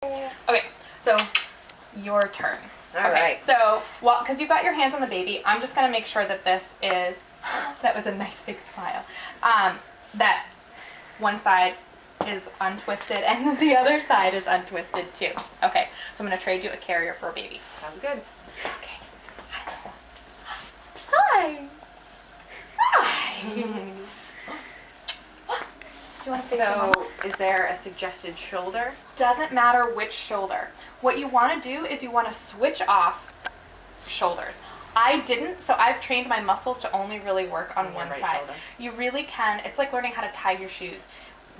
Okay, so your turn. All right. So, well, because you've got your hands on the baby, I'm just gonna make sure that this is, that was a nice big smile, that one side is untwisted and the other side is untwisted too. Okay, so I'm gonna trade you a carrier for a baby. Sounds good. Okay. Hi. Hi. Do you want to say So, is there a suggested shoulder? Doesn't matter which shoulder. What you want to do is you want to switch off shoulders. I didn't, so I've trained my muscles to only really work on one right side. shoulder. You really can. It's like learning how to tie your shoes.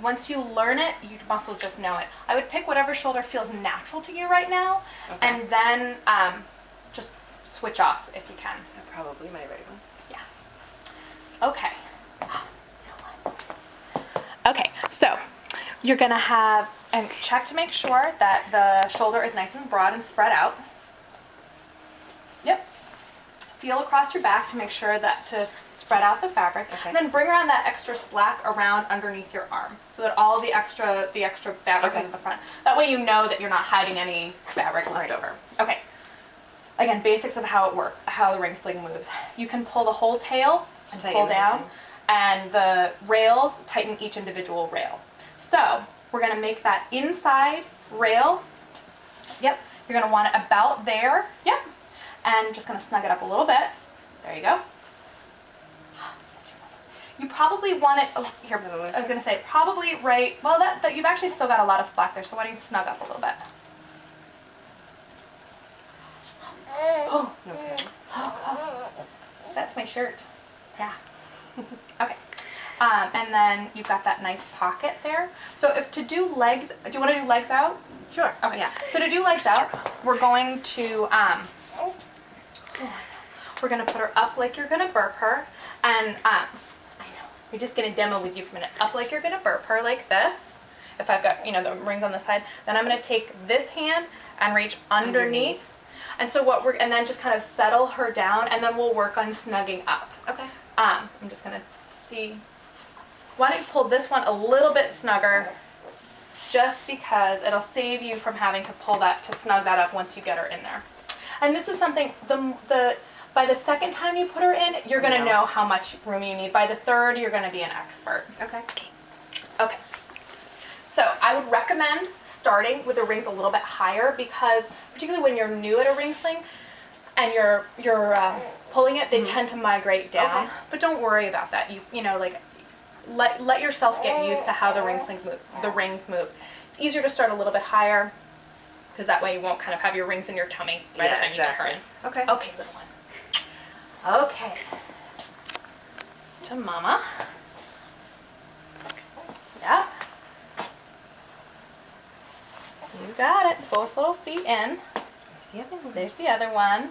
Once you learn it, your muscles just know it. I would pick whatever shoulder feels natural to you right now, Okay. and then just switch off if you can. Probably my right one. Yeah. Okay. Okay, so you're gonna have, and check to make sure that the shoulder is nice and broad and spread out. Yep. Feel across your back to make sure that to spread out the fabric. Okay. And then bring around that extra slack around underneath your arm so that all the extra fabric is at the front. That way you know that you're not hiding any fabric left over. Okay. Again, basics of how the ring sling moves. You can pull the whole tail and pull down, and the rails tighten each individual rail. So we're gonna make that inside rail. Yep. You're gonna want it about there. Yep. And just gonna snug it up a little bit. There you go. You probably want it, oh, here, I was gonna say, probably right, well, that you've actually still got a lot of slack there, so why don't you snug up a little bit? Oh, Okay. that's my shirt. Yeah. Okay. And then you've got that nice pocket there. So if to do legs, do you want to do legs out? Sure. Okay. Yeah. So to do legs out, we're going to we're gonna put her up like you're gonna burp her, and I know we're just gonna demo with you for a minute. Up like you're gonna burp her like this. If I've got the rings on the side, then I'm gonna take this hand and reach underneath. And so and then just kind of settle her down, and then we'll work on snugging up. Okay. I'm just gonna see. Why don't you pull this one a little bit snugger, just because it'll save you from having to pull that to snug that up once you get her in there. And this is something by the second time you put her in, you're gonna know how much room you need. By the third, you're gonna be an expert. Okay. Okay. So I would recommend starting with the rings a little bit higher, because particularly when you're new at a ring sling and you're pulling it, they tend to migrate down. Okay. But don't worry about that. Let yourself get used to how the rings move. It's easier to start a little bit higher, because that way you won't kind of have your rings in your tummy by the time you get her in. Okay. Okay, little one. Okay. To mama. Yep. You got it. Both little feet in. There's the other one. There's the other one.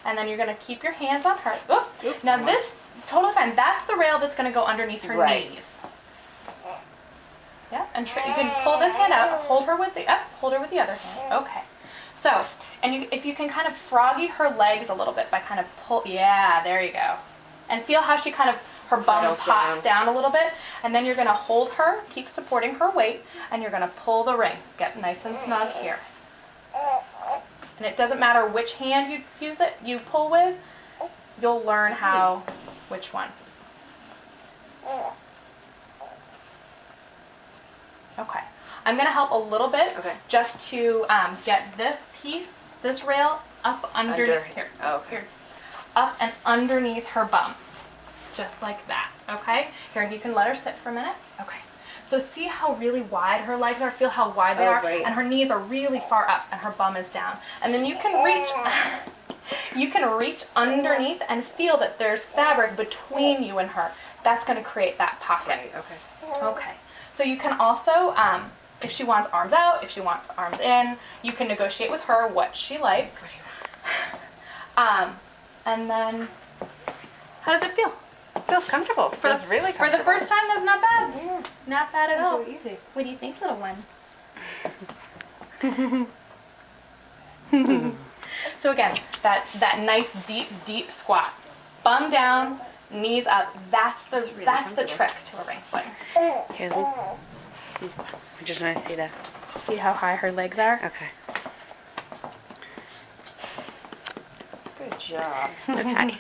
And then you're going to keep your hands on her. Oops, now this, totally fine. That's the rail that's going to go underneath her knees. Yeah, and you can pull this hand out. Hold her with the other hand. Okay. So, and if you can kind of froggy her legs a little bit by kind of yeah, there you go. And feel how she kind of, her bum pops down a little bit. And then you're going to hold her, keep supporting her weight, and you're going to pull the rings. Get nice and snug here. And it doesn't matter which hand you pull with, you'll learn which one. Okay. I'm going to help a little bit just to get this rail up underneath here. Here's up and underneath her bum. Just like that. Okay? Here, and you can let her sit for a minute. Okay. So see how really wide her legs are? Feel how wide they are? Right. And her knees are really far up and her bum is down. And then you can reach underneath and feel that there's fabric between you and her. That's going to create that pocket. Right, okay. Okay. So you can also, if she wants arms out, if she wants arms in, you can negotiate with her what she likes. And then, how does it feel? It feels comfortable. It feels really comfortable. For the first time, that's not bad. Yeah. Not bad at all. So easy. What do you think, little one? So again, that nice deep squat. Bum down, knees up. That's the trick to a ring sling. Here, look. I just want to see that. See how high her legs are? Okay. Good job. Okay.